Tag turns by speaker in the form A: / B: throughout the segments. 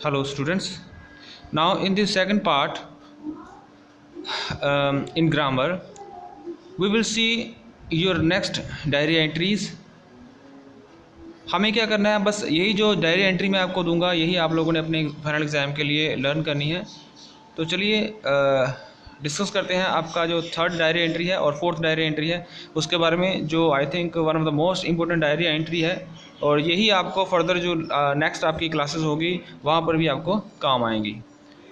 A: Hello students. Now in this second part in grammar we will see your next diary entries. हमें क्या करना है, बस यही जो डायरी एंट्री मैं आपको दूंगा यही आप लोगों ने अपने फाइनल एग्ज़ाम के लिए लर्न करनी है। तो चलिए डिस्कस करते हैं आपका जो थर्ड डायरी एंट्री है और फोर्थ डायरी एंट्री है उसके बारे में, जो I think one of the most important diary entry है और यही आपको फर्दर जो नेक्स्ट आपकी क्लासेस होगी वहाँ पर भी आपको काम आएंगी।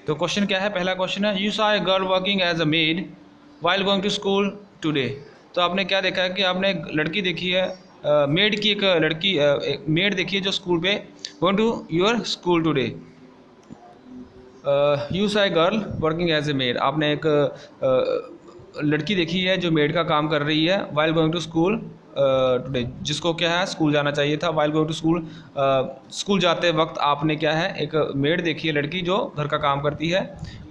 A: तो क्वेश्चन क्या है, पहला क्वेश्चन है you saw a girl working as a maid while going to school today. तो आपने क्या देखा है कि आपने एक लड़की देखी है, मेड की एक लड़की मेड देखी है जो स्कूल पे going to your school today. You saw a girl working as a maid, आपने एक लड़की देखी है जो मेड का काम कर रही है while going to school today, जिसको क्या है स्कूल जाना चाहिए था। While going to school, school जाते वक्त आपने क्या है एक मेड देखी है लड़की जो घर का काम करती है।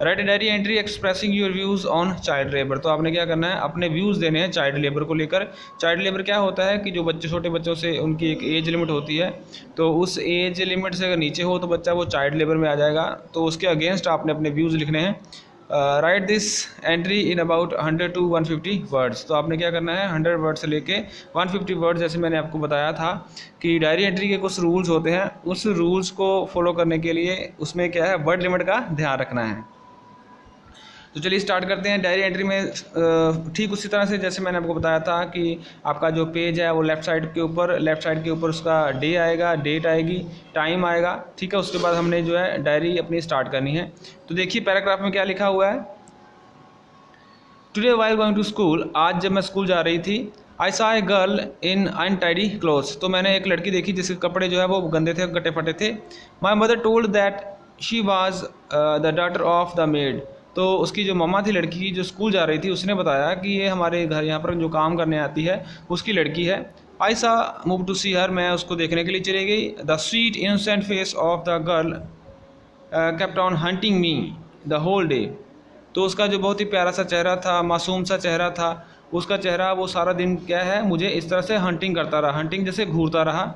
A: Right diary entry expressing your views on child labour. तो आपने क्या करना है, अपने व्यूज़ देने हैं चाइल्ड लेबर को लेकर। चाइल्ड लेबर क्या होता है कि जो बच्चे छोटे बच्चों से उनकी एक एज लिमिट होती है, तो उस एज लिमिट से अगर नीचे हो तो बच्चा वो चाइल्ड लेबर में आ जाएगा। तो उसके अगेंस्ट आपने अपने व्यूज़ लिखने हैं। Right this entry in about 100 to 150 words. तो आपने क्या करना है 100 वर्ड से लेके 150 वर्ड, जैसे मैंने आपको बताया था कि डायरी एंट्री के कुछ रूल्स होते हैं, उस रूल्स को फॉलो करने के लिए उसमें क्या है वर्ड लिमिट का ध्यान रखना है। तो चलिए स्टार्ट करते हैं डायरी एंट्री में। ठीक उसी तरह से जैसे मैंने आपको बताया था कि आपका जो पेज है वो लेफ़्ट साइड के ऊपर उसका डे आएगा, डेट आएगी, टाइम आएगा, ठीक है। उसके बाद हमने जो है डायरी अपनी स्टार्ट करनी है। तो देखिए पैराग्राफ में क्या लिखा हुआ है, today while going to school, आज जब मैं स्कूल जा रही थी, I saw a girl in untidy clothes, तो मैंने एक लड़की देखी जिसके कपड़े जो है वो गंदे थे, कटे फटे थे। My mother told that she was the daughter of the made, तो उसकी जो मम्मा थी लड़की की जो स्कूल जा रही थी उसने बताया कि ये हमारे घर यहाँ पर जो काम करने आती है उसकी लड़की है। आई सा मूव टू सी हर, मैं उसको देखने के लिए चली गई। The sweet innocent face of the girl kept on haunting me the whole day, तो उसका जो बहुत ही प्यारा सा चेहरा था, मासूम सा चेहरा था, उसका चेहरा वो सारा दिन क्या है मुझे इस तरह से हंटिंग करता रहा, हंटिंग जैसे घूरता रहा।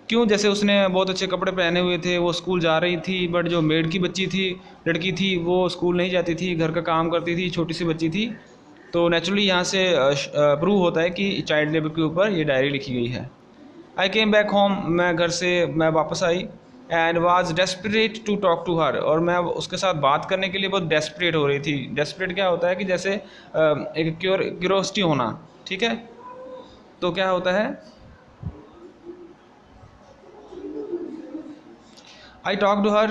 A: क्यों, जैसे उसने बहुत अच्छे कपड़े पहने हुए थे, वो स्कूल जा रही थी, बट जो मेड की बच्ची थी लड़की थी वो स्कूल नहीं जाती थी, घर का काम करती थी, छोटी सी बच्ची थी। तो नेचुरली यहाँ से प्रूव होता है कि चाइल्ड लेबर के ऊपर ये डायरी लिखी गई है। आई केम बैक होम, मैं घर से मैं वापस आई। And was desperate to talk to her, और मैं उसके साथ बात करने के लिए बहुत डेस्परेट हो रही थी। डेस्परेट क्या होता है कि जैसे एक क्यूरोसिटी होना, ठीक है। तो क्या होता है, I talk to her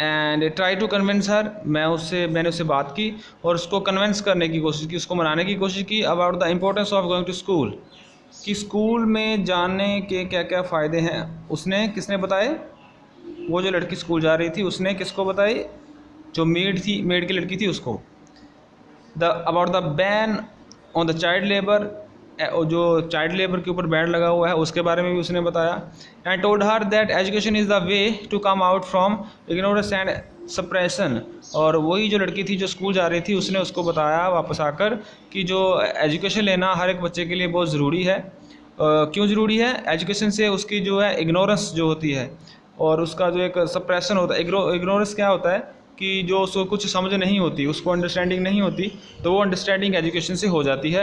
A: and try to convince her, मैंने उससे बात की और उसको कन्विंस करने की कोशिश की, उसको मनाने की कोशिश की about the importance of going to school, कि स्कूल में जाने के क्या क्या फ़ायदे हैं। उसने किसने बताए, वो जो लड़की स्कूल जा रही थी उसने किसको बताई, जो मेड थी, मेड की लड़की थी उसको। The about the ban on the child labour, जो चाइल्ड लेबर के ऊपर बैन लगा हुआ है उसके बारे में भी उसने बताया। And told her that education is the way to come out from ignorance and suppression, और वही जो लड़की थी जो स्कूल जा रही थी उसने उसको बताया वापस आकर कि जो एजुकेशन लेना हर एक बच्चे के लिए बहुत ज़रूरी है। क्यों ज़रूरी है, एजुकेशन से उसकी जो है इग्नोरेंस जो होती है और उसका जो एक सप्रेशन होता है। इग्नोरेंस क्या होता है कि जो उसको कुछ समझ नहीं होती, उसको अंडरस्टैंडिंग नहीं होती, तो वो अंडरस्टैंडिंग एजुकेशन से हो जाती है।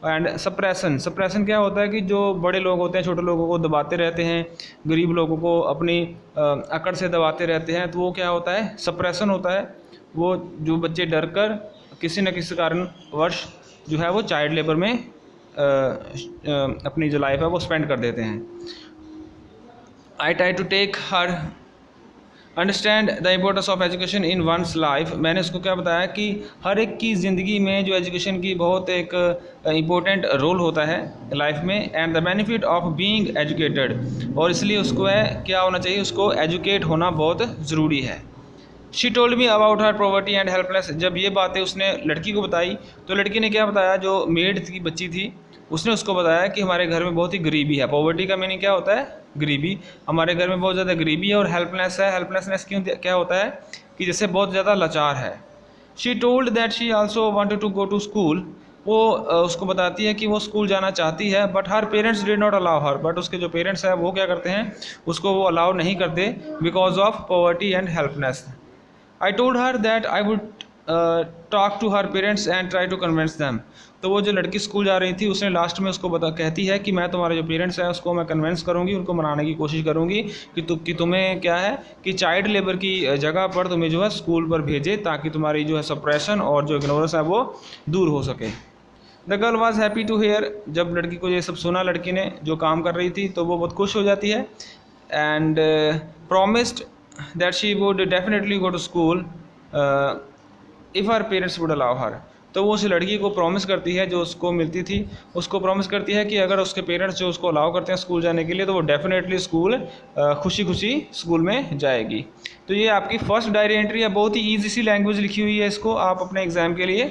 A: एंड सप्रेशन क्या होता है कि जो बड़े लोग होते हैं छोटे लोगों को दबाते रहते हैं, गरीब लोगों को अपनी अकड़ से दबाते रहते हैं, तो वो क्या होता है, सप्रेशन होता है। वो जो बच्चे डर कर किसी न किसी कारणवश जो है वो चाइल्ड लेबर में अपनी जो लाइफ है वो स्पेंड कर देते हैं। I try to take her understand the importance of education in one's life, मैंने उसको क्या बताया कि हर एक की ज़िंदगी में जो एजुकेशन की बहुत एक इम्पोर्टेंट रोल होता है लाइफ में। And the benefit of being educated, और इसलिए उसको है क्या होना चाहिए, उसको एजुकेट होना बहुत ज़रूरी है। She told me about her poverty and helpless, जब ये बातें उसने लड़की को बताई तो लड़की ने क्या बताया, जो मेड की बच्ची थी उसने उसको बताया कि हमारे घर में बहुत ही गरीबी है। पॉवर्टी का मीनिंग क्या होता है, गरीबी, हमारे घर में बहुत ज़्यादा गरीबी है। और हेल्पलेस है, हेल्पलेसनेस क्यों क्या होता है कि जैसे बहुत ज़्यादा लाचार है। She told that she also wanted to go to school, वो उसको बताती है कि वो स्कूल जाना चाहती है, but her parents did not allow her, but उसके जो पेरेंट्स हैं वो क्या करते हैं, उसको वो अलाउ नहीं करते because of poverty and helpless. I told her that I would talk to her parents and try to convince them. तो वो जो लड़की स्कूल जा रही थी उसने लास्ट में उसको कहती है कि मैं तुम्हारे जो पेरेंट्स हैं उसको मैं कन्विंस करूँगी, उनको मनाने की कोशिश करूँगी कि तुम्हें क्या है कि चाइल्ड लेबर की जगह पर तुम्हें जो है स्कूल पर भेजे, ताकि तुम्हारी जो है सप्रेशन और जो इग्नोरेंस है वो दूर हो सके। The girl was happy to hear. जब लड़की को ये सब सुना, लड़की ने जो काम कर रही थी, तो वो बहुत खुश हो जाती है and promised that she would definitely go to school if her parents would allow her. तो वो उस लड़की को प्रॉमिस करती है, जो उसको मिलती थी उसको प्रॉमिस करती है कि अगर उसके पेरेंट्स जो उसको अलाउ करते हैं स्कूल जाने के लिए, तो वो डेफिनेटली स्कूल खुशी खुशी स्कूल में जाएगी। तो ये आपकी फर्स्ट डायरी एंट्री है, बहुत ही ईजी सी लैंग्वेज लिखी हुई है, इसको आप अपने एग्ज़ाम के लिए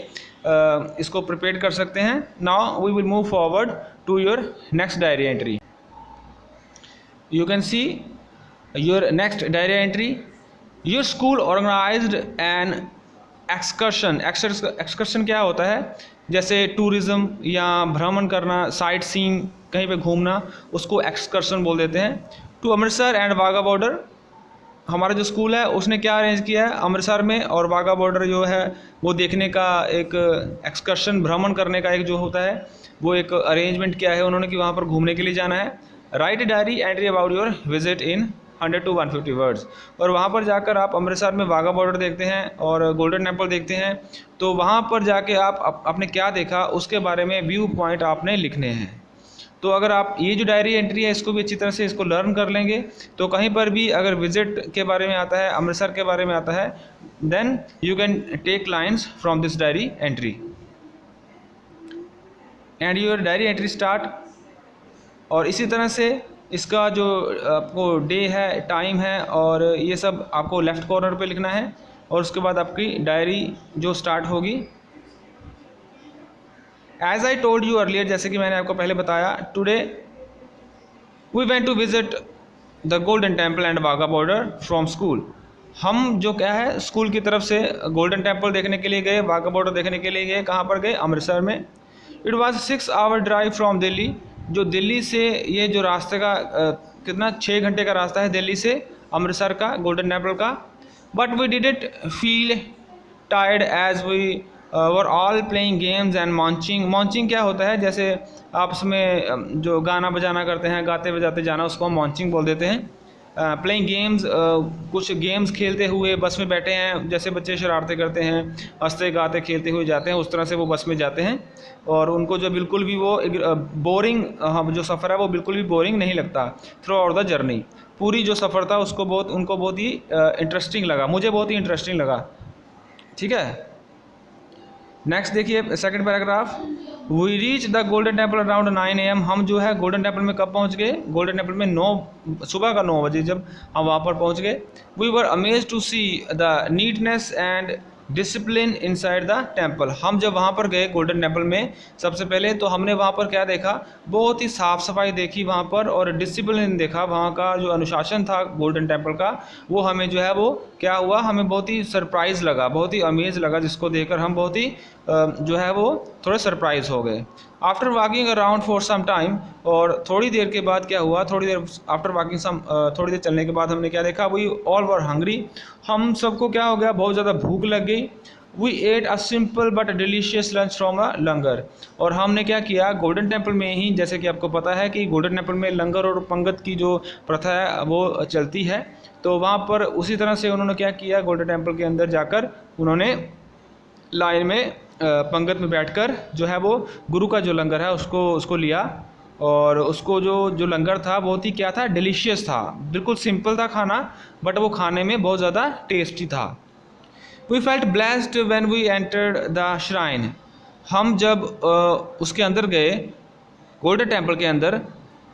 A: इसको प्रिपेयर कर सकते हैं। Now we will move forward to your next diary entry. You can see your next diary entry. Your school organized an excursion. Excursion क्या होता है, जैसे टूरिज़्म या भ्रमण करना, साइट सीइंग, कहीं पे घूमना, उसको एक्सकर्शन बोल देते हैं। To Amritsar and Wagah border. हमारा जो स्कूल है उसने क्या अरेंज किया है, अमृतसर में और वाघा बॉर्डर जो है वो देखने का एक एक्सकर्शन, भ्रमण करने का एक जो होता है वो एक अरेंजमेंट किया है उन्होंने कि वहाँ पर घूमने के लिए जाना है। Right diary entry about your visit in 100 to 150 words. और वहाँ पर जाकर आप अमृतसर में वाघा बॉर्डर देखते हैं और गोल्डन टेम्पल देखते हैं, तो वहाँ पर जाके आपने क्या देखा उसके बारे में व्यू पॉइंट आपने लिखने हैं। तो अगर आप ये जो डायरी एंट्री है इसको भी अच्छी तरह से इसको लर्न कर लेंगे, तो कहीं पर भी अगर विजिट के बारे में आता है, अमृतसर के बारे में आता है, then you can take lines from this diary entry and your diary entry start. और इसी तरह से इसका जो आपको डे है, टाइम है और ये सब आपको लेफ़्ट कॉर्नर पे लिखना है, और उसके बाद आपकी डायरी जो स्टार्ट होगी। As I told you earlier, जैसे कि मैंने आपको पहले बताया, today we went to visit the Golden Temple and Wagah border from school. हम जो क्या है स्कूल की तरफ से गोल्डन टेम्पल देखने के लिए गए, वाघा बॉर्डर देखने के लिए गए। कहाँ पर गए? अमृतसर में। It was 6 hour drive from Delhi. जो दिल्ली से ये जो रास्ते का कितना 6 घंटे का रास्ता है दिल्ली से अमृतसर का, गोल्डन टेम्पल का। But we didn't feel tired as we were all playing games and munching. Munching क्या होता है, जैसे आपस में जो गाना बजाना करते हैं, गाते बजाते जाना, उसको हम मॉन्चिंग बोल देते हैं। प्लेइंग गेम्स, कुछ गेम्स खेलते हुए बस में बैठे हैं, जैसे बच्चे शरारतें करते हैं, हंसते गाते खेलते हुए जाते हैं, उस तरह से वो बस में जाते हैं। और उनको जो बिल्कुल भी वो बोरिंग जो सफ़र है वो बिल्कुल भी बोरिंग नहीं लगता थ्रू आउट द जर्नी। पूरी जो सफ़र था उसको उनको बहुत ही इंटरेस्टिंग लगा, मुझे बहुत ही इंटरेस्टिंग लगा। ठीक है, नेक्स्ट देखिए second paragraph. We reach the Golden Temple around 9 AM। हम जो है गोल्डन टेम्पल में कब पहुंच गए? गोल्डन टेम्पल में सुबह का 9 बजे जब हम वहाँ पर पहुंच गए। We were amazed to see the neatness and discipline inside the temple. हम जब वहाँ पर गए गोल्डन टेम्पल में, सबसे पहले तो हमने वहाँ पर क्या देखा, बहुत ही साफ़ सफाई देखी वहाँ पर, और डिसिप्लिन देखा। वहाँ का जो अनुशासन था गोल्डन टेम्पल का, वो हमें जो है वो क्या हुआ, हमें बहुत ही सरप्राइज़ लगा, बहुत ही अमेज लगा, जिसको देखकर हम बहुत ही जो है वो थोड़े सरप्राइज़ हो गए। After walking around for some time, और थोड़ी देर के बाद क्या हुआ, थोड़ी देर आफ्टर वॉकिंग थोड़ी देर चलने के बाद हमने क्या देखा, वी ऑल वर हंग्री। हम सबको क्या हो गया, बहुत ज़्यादा भूख लग गई। We ate a simple but delicious lunch from a langar. और हमने क्या किया, गोल्डन टेम्पल में ही, जैसे कि आपको पता है कि गोल्डन टेम्पल में लंगर और पंगत की जो प्रथा है वो चलती है, तो वहाँ पर उसी तरह से उन्होंने क्या किया, गोल्डन टेम्पल के अंदर जाकर उन्होंने लाइन में पंगत में बैठकर जो है वो गुरु का जो लंगर है उसको लिया। और उसको जो लंगर था बहुत ही क्या था, डिलीशियस था, बिल्कुल सिंपल था खाना, बट वो खाने में बहुत ज़्यादा टेस्टी था। We felt blessed when we entered the shrine. हम जब उसके अंदर गए गोल्डन टेम्पल के अंदर,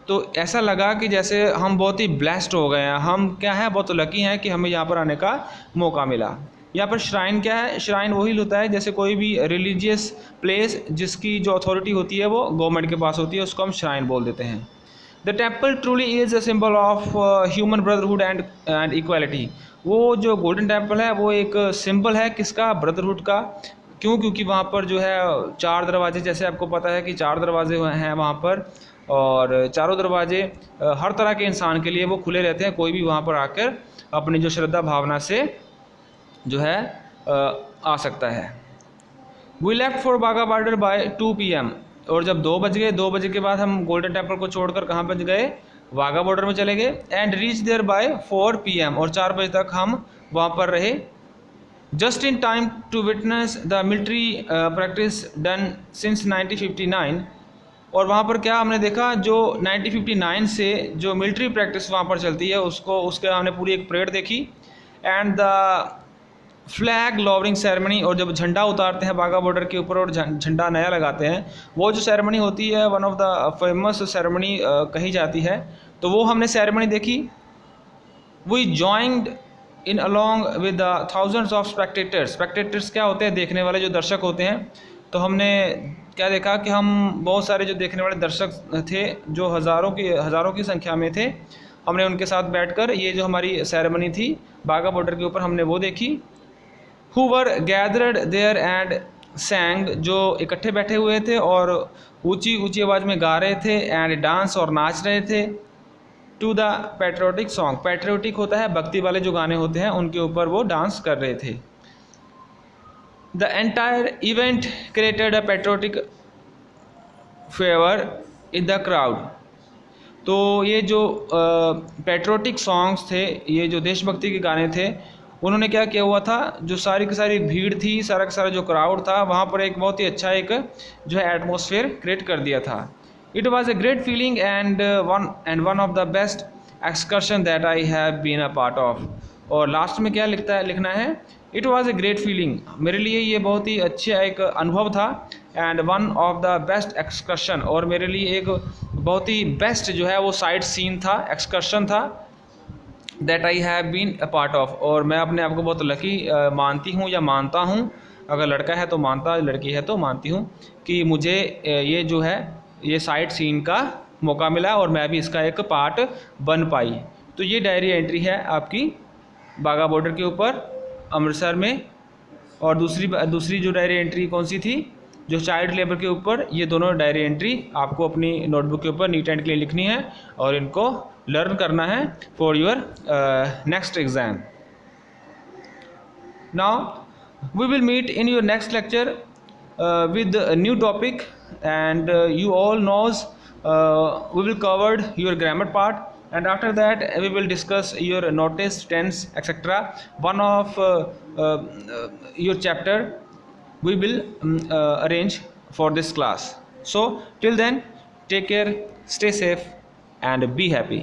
A: तो ऐसा लगा कि जैसे हम बहुत ही ब्लेस्ड हो गए हैं, हम क्या है बहुत लकी हैं कि हमें यहाँ पर आने का मौका मिला। यहाँ पर श्राइन क्या है, श्राइन वही होता है जैसे कोई भी रिलीजियस प्लेस जिसकी जो अथॉरिटी होती है वो गवर्नमेंट के पास होती है, उसको हम श्राइन बोल देते हैं। The temple truly is a symbol of human brotherhood and equality. वो जो गोल्डन टेम्पल है वो एक सिंबल है किसका, ब्रदरहुड का। क्यों? क्योंकि वहाँ पर जो है 4 दरवाजे, जैसे आपको पता है कि 4 दरवाजे हैं वहाँ पर, और चारों दरवाजे हर तरह के इंसान के लिए वो खुले रहते हैं। कोई भी वहाँ पर आकर अपनी जो श्रद्धा भावना से जो है आ सकता है। We left for Bagha border by 2 PM, और जब 2 बज गए, 2 बजे के बाद हम गोल्डन टेम्पल को छोड़कर कहाँ पहुँच गए? वाघा बॉर्डर में चले गए। And reach there by 4 PM, और 4 बजे तक हम वहाँ पर रहे। Just in time to witness the military practice done since 1959, और वहाँ पर क्या हमने देखा, जो 1959 से जो मिलिट्री प्रैक्टिस वहाँ पर चलती है उसको, उसके हमने पूरी एक परेड देखी। And the flag lowering ceremony, और जब झंडा उतारते हैं बाघा बॉर्डर के ऊपर और झंडा नया लगाते हैं, वो जो सेरेमनी होती है one of the famous ceremony कही जाती है, तो वो हमने सेरेमनी देखी। We joined in along with the thousands of spectators. Spectators क्या होते हैं? देखने वाले जो दर्शक होते हैं। तो हमने क्या देखा कि हम बहुत सारे जो देखने वाले दर्शक थे जो हज़ारों की संख्या में थे, हमने उनके साथ बैठकर ये जो हमारी सेरेमनी थी बाघा बॉर्डर के ऊपर हमने वो देखी। Who were gathered there and sang, जो इकट्ठे बैठे हुए थे और ऊंची ऊंची आवाज़ में गा रहे थे। एंड डांस, और नाच रहे थे। To the patriotic song, patriotic होता है भक्ति वाले जो गाने होते हैं उनके ऊपर वो डांस कर रहे थे। The entire event created a patriotic favour in the crowd. तो ये जो पैट्रियोटिक सॉन्ग्स थे, ये जो देशभक्ति के गाने थे, उन्होंने क्या किया हुआ था, जो सारी की सारी भीड़ थी, सारा का सारा जो क्राउड था, वहाँ पर एक बहुत ही अच्छा एक जो है एटमॉस्फेयर क्रिएट कर दिया था। It was a great feeling and one of the best excursion that I have been a part of. और लास्ट में क्या लिखना है, it was a great feeling, मेरे लिए ये बहुत ही अच्छा एक अनुभव था। And one of the best excursion, और मेरे लिए एक बहुत ही बेस्ट जो है वो साइट सीन था, एक्सकर्शन था, that I have been a part of. और मैं अपने आप को बहुत लकी मानती हूँ या मानता हूँ, अगर लड़का है तो मानता, लड़की है तो मानती हूँ, कि मुझे ये जो है ये साइट सीन का मौका मिला और मैं भी इसका एक पार्ट बन पाई। तो ये डायरी एंट्री है आपकी बाघा बॉर्डर के ऊपर अमृतसर में। और दूसरी जो डायरी एंट्री कौन सी थी, जो चाइल्ड लेबर के ऊपर। ये दोनों डायरी एंट्री आपको अपनी नोटबुक के ऊपर नीट एंड क्लीन लिखनी है और इनको लर्न करना है for your next exam. Now we will meet in your next lecture with a new topic, and you all knows we will covered your grammar part, and after that we will discuss your notice, tense, etc. One of your chapter we will arrange for this class. So till then, take care, stay safe and be happy.